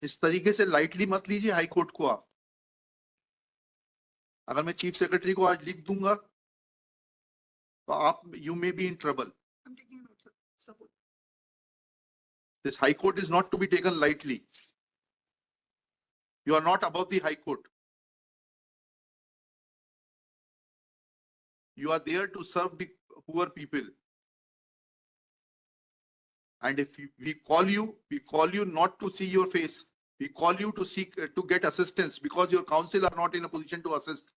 इस तरीके से लाइटली मत लीजिए हाई कोर्ट को आप। अगर मैं चीफ सेक्रेटरी को आज लिख दूंगा तो आप you may be in trouble. This high court is not to be taken lightly. You are not above the High Court. You are there to serve the poor people. And if we call you not to see your face. We call you to seek, to get assistance because your counsel are not in a position to assist.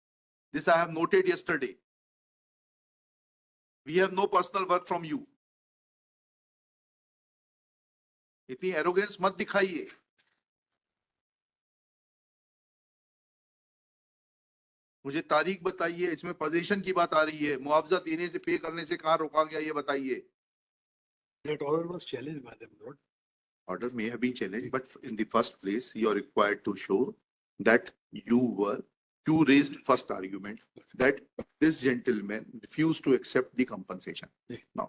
This I have noted yesterday. We have no personal work from you. इतनी arrogance मत दिखाइए। मुझे तारीख बताइए, इसमें position की बात आ रही है, मुआवजा देने से पे करने से कहां रोका गया ये बताइए। That order was challenged by them, Lord. Order may have been challenged, but in the first place, you are required to show that you raised first argument that this gentleman refused to accept the compensation. Now,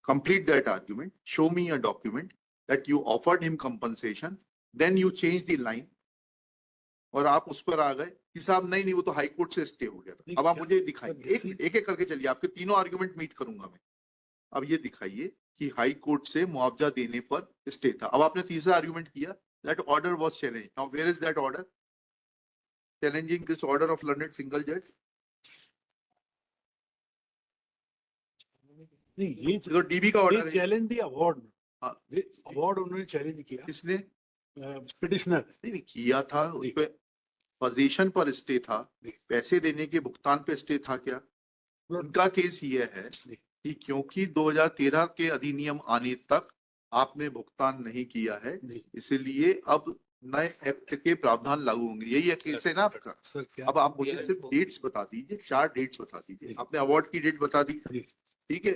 complete that argument. Show me a document that you offered him compensation, then you changed the line. और आप उस पर आ गए कि साहब नहीं वो तो हाई कोर्ट से स्टे हो गया था। अब आप मुझे दिखाइए, एक एक करके चलिए, आपके तीनों आर्गुमेंट मीट करूंगा मैं। अब ये दिखाइए कि हाई कोर्ट से मुआवजा देने पर स्टे था। अब आपने तीसरा आर्गुमेंट किया that order was challenged. Now where is that order challenging this order of learned single जज? नहीं, ये तो डीबी का ऑर्डर है। Challenge the award. हाँ, अवार्ड उन्होंने चैलेंज किया। किसने? पिटिशनर। नहीं किया था, उस पे पोजीशन पर स्टे था, पैसे देने के भुगतान पे स्टे था क्या? उनका केस ये है कि क्योंकि 2013 के अधिनियम आने तक आपने भुगतान नहीं किया है, इसलिए अब नए एक्ट के प्रावधान लागू होंगे। यही केस है ना आपका? अब आप मुझे सिर्फ डेट्स बता दीजिए, 4 डेट्स बता दीजिए। आपने अवार्ड की डेट बता दी, ठीक है,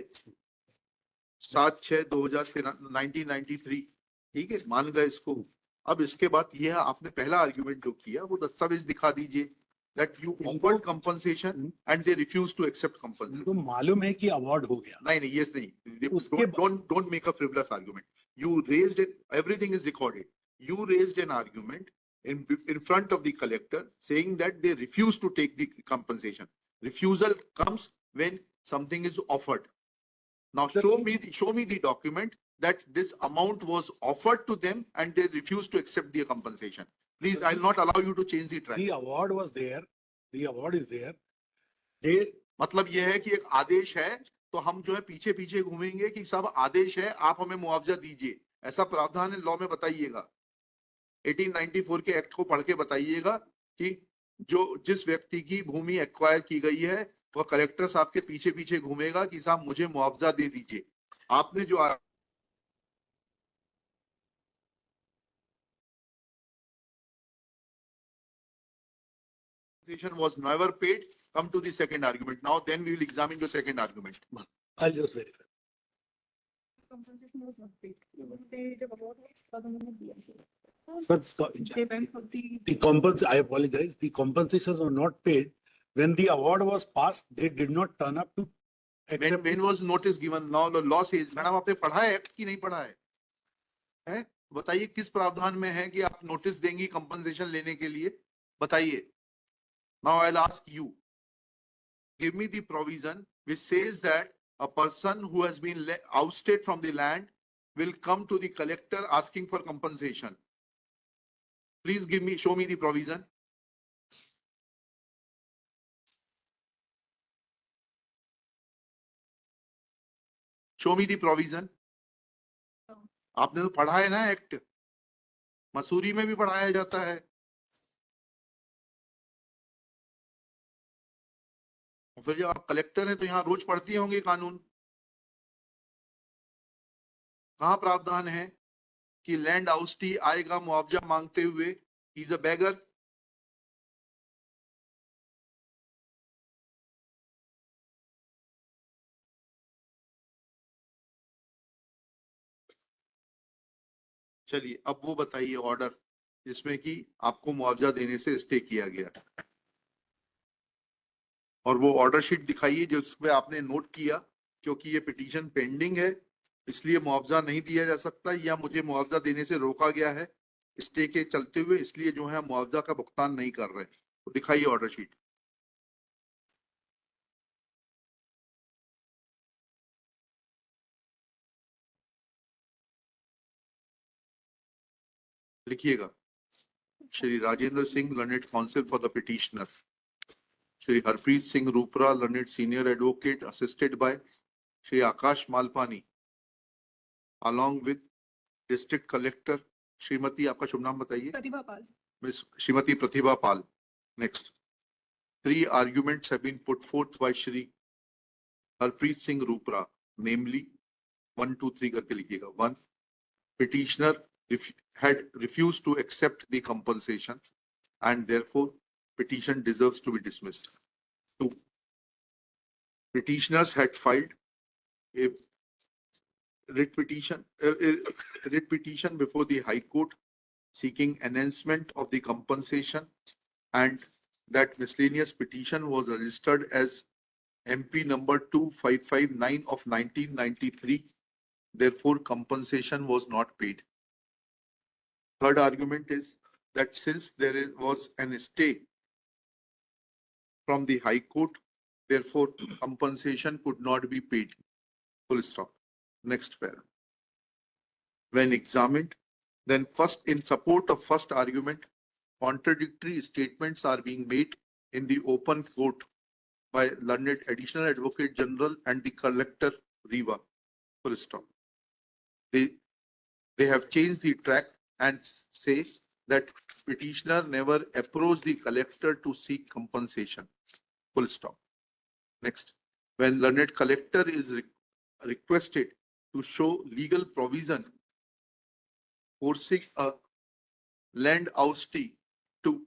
7/6/2013 ठीक है, मान गए इसको। अब इसके बाद ये आपने पहला आर्गुमेंट जो किया वो दस्तावेज दिखा दीजिए that you offered compensation and they refused to accept compensation. उनको मालूम है कि अवार्ड हो गया। नहीं ये नहीं, don't make a frivolous argument. You raised it, everything is recorded. You raised an argument in front of the collector saying that they refused to take the compensation. Refusal comes when something is offered. Now show me the document that this amount was offered to them and they refused to accept the compensation. Please, I'll not allow you to change the track. The award was there. The award is there. मतलब ये है कि एक आदेश है तो हम जो है पीछे पीछे घूमेंगे कि सब आदेश है, आप हमें मुआवजा दीजिए, ऐसा प्रावधान है लॉ में? बताइएगा, 1894 के एक्ट को पढ़ के बताइएगा कि जो जिस व्यक्ति की भूमि एक्वायर की गई है वह कलेक्टर साहब के पीछे पीछे घूमेगा कि साहब मुझे मुआवजा दे दीजिए। आपने जो was never paid, come to the second argument. Now then we will examine your second argument. I'll just verify. Compensation was not paid. They award was Sir, I apologize. The compensations were not paid. When the award was passed, they did not turn up to accept. When was notice given? Now the law says, madam आपने पढ़ा है act की नहीं पढ़ा है? हैं? बताइए किस प्रावधान में है कि आप नोटिस देंगी कंपनसेशन लेने के लिए? बताइए। Now I'll ask you, give me the provision which says that a person who has been ousted from the land will come to the collector asking for compensation. Please show me the provision. Show me the provision. आपने तो पढ़ा है ना act, Mussoorie में भी पढ़ाया जाता है। फिर जब आप कलेक्टर हैं तो यहाँ रोज पढ़ती होंगे कानून। कहाँ प्रावधान है कि लैंड आउस्टी आएगा मुआवजा मांगते हुए, ही इज अ बेगर? चलिए अब वो बताइए ऑर्डर जिसमें कि आपको मुआवजा देने से स्टे किया गया, और वो ऑर्डर शीट दिखाइए जिसमें आपने नोट किया क्योंकि ये पिटीशन पेंडिंग है इसलिए मुआवजा नहीं दिया जा सकता या मुझे मुआवजा देने से रोका गया है। स्टे के चलते हुए इसलिए जो है मुआवजा का भुगतान नहीं कर रहे। तो दिखाइए ऑर्डर शीट। लिखिएगा, Shri Rajendra Singh, learned counsel for the petitioner, Shri Harpreet Singh Rupra, learned senior advocate, assisted by Shri Akash Malpani, along with district collector Shrimati, आपका शुभ नाम बताइए? Pratibha Pal. Miss Shrimati Pratibha Pal. Next, 3 arguments have been put forth by Shri Harpreet Singh Rupra, namely 1, 2, 3 करके लिखिएगा. 1, petitioner had refused to accept the compensation and therefore petition deserves to be dismissed. 2, petitioners had filed a writ petition before the High Court seeking enhancement of the compensation, and that miscellaneous petition was registered as MP number 2559 of 1993. Therefore, compensation was not paid. Third argument is that since was an stay from the High Court, therefore compensation could not be paid. Full stop. Next paragraph. When examined, then first, in support of first argument, contradictory statements are being made in the open court by learned additional advocate general and the collector Riva. Full stop. They have changed the track and say that petitioner never approached the collector to seek compensation. Full stop. Next, when learned collector is requested to show legal provision forcing a land oustee to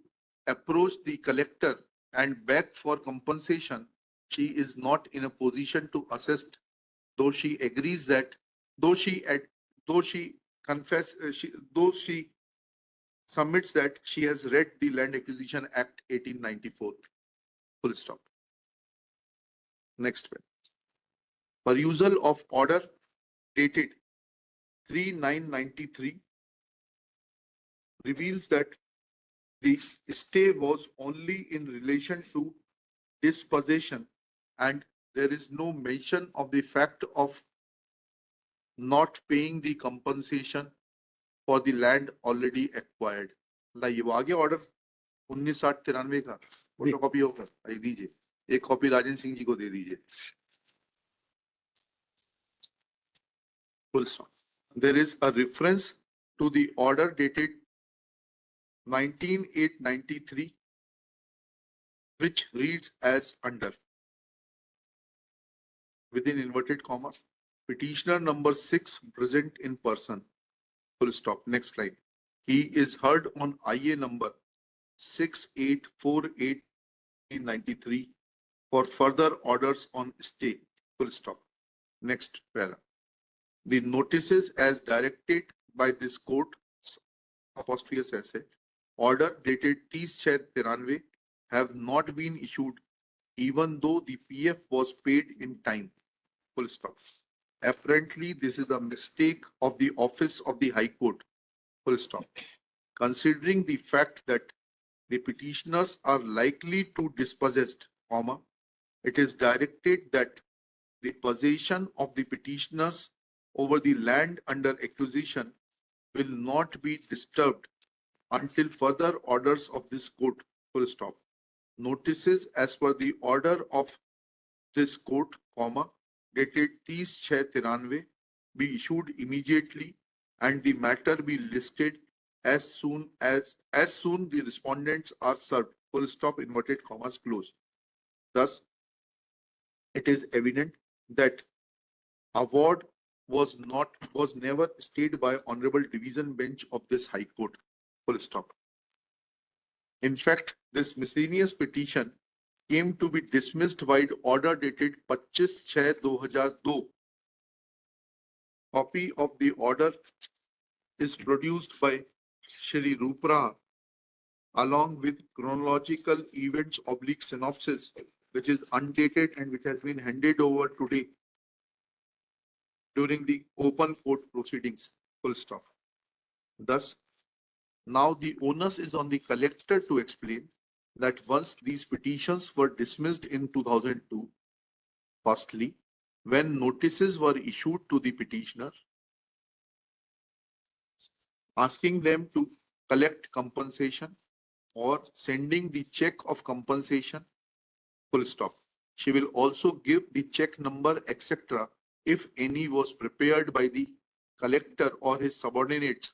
approach the collector and beg for compensation, she is not in a position to assist, though she agrees that, though she submits that she has read the Land Acquisition Act 1894. Full stop. Next one. Perusal of order dated 3/9/93 reveals that the stay was only in relation to dispossession and there is no mention of the fact of not paying the compensation for the land already acquired. लाइए वो आगे order 19/60/93 का photo copy होकर आई दीजिए, एक copy Rajendra Singh ji को दे दीजिए. Full stop. There is a reference to the order dated 19/8/93, which reads as under, within inverted commas, petitioner number 6 present in person. Full stop. Next slide. He is heard on IA number 6848/93 for further orders on stay. Full stop. Next para. The notices as directed by this court, apostrophe essay, order dated 30/6/93 have not been issued even though the PF was paid in time. Full stop. Apparently, this is a mistake of the office of the High Court. Full stop. Considering the fact that the petitioners are likely to dispossessed, comma, it is directed that the possession of the petitioners over the land under acquisition will not be disturbed until further orders of this court. Full stop. Notices as per the order of this court, comma, dated 30/6/93 be issued immediately and the matter be listed as soon the respondents are served. Full stop, inverted commas closed. Thus, it is evident that award was never stayed by Honorable Division Bench of this High Court. Full stop. In fact, this miscellaneous petition came to be dismissed by order dated 25/6/2002. Copy of the order is produced by Shri Rupra along with chronological events / synopsis, which is undated and which has been handed over today during the open court proceedings. Full stop. Thus, Now the onus is on the collector to explain that once these petitions were dismissed in 2002, firstly, when notices were issued to the petitioner, asking them to collect compensation or sending the check of compensation, full stop. She will also give the check number, etc., if any was prepared by the collector or his subordinates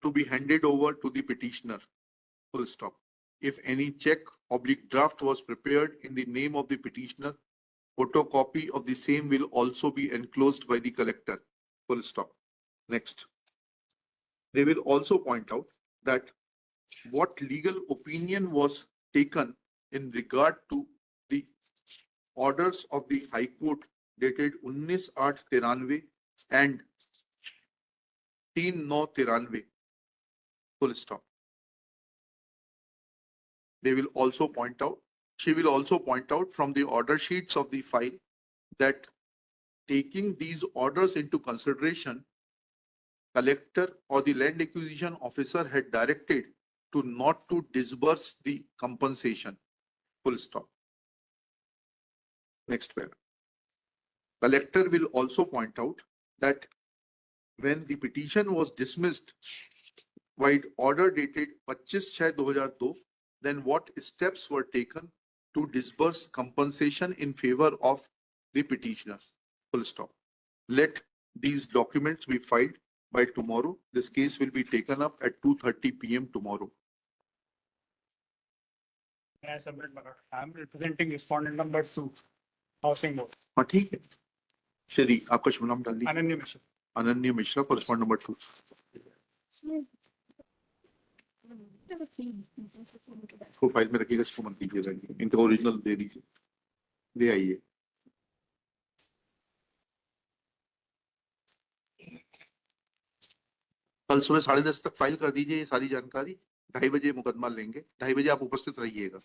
to be handed over to the petitioner, full stop. If any check oblique draft was prepared in the name of the petitioner, photocopy of the same will also be enclosed by the collector, full stop. Next. They will also point out that what legal opinion was taken in regard to the orders of the High Court dated 19/8/93 and 3/9/93, full stop. They will also point out, she will also point out from the order sheets of the file that taking these orders into consideration, collector or the land acquisition officer had directed to not to disburse the compensation, full stop. Next paragraph. Collector will also point out that when the petition was dismissed by order dated 25/6/2002, then what steps were taken to disburse compensation in favor of the petitioners, full stop. Let these documents be filed by tomorrow. This case will be taken up at 2:30 PM tomorrow. May I submit my lord? I am representing respondent number 2, housing board, हाँ ठीक है श्री आपका शुभ नाम डाल दीजिए Ananya Mishra. अनन्य Mishra for respond number 2 को फाइल में रखिएगा इसको मत दीजिएगा इनका ओरिजिनल दे दीजिए ले आइए कल सुबह 10:30 तक फाइल कर दीजिए ये सारी जानकारी 2:30 बजे मुकदमा लेंगे 2:30 बजे आप उपस्थित रहिएगा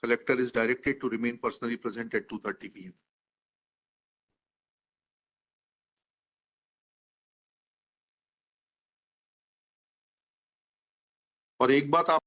collector is directed to remain personally present at 2:30 PM और एक बात आप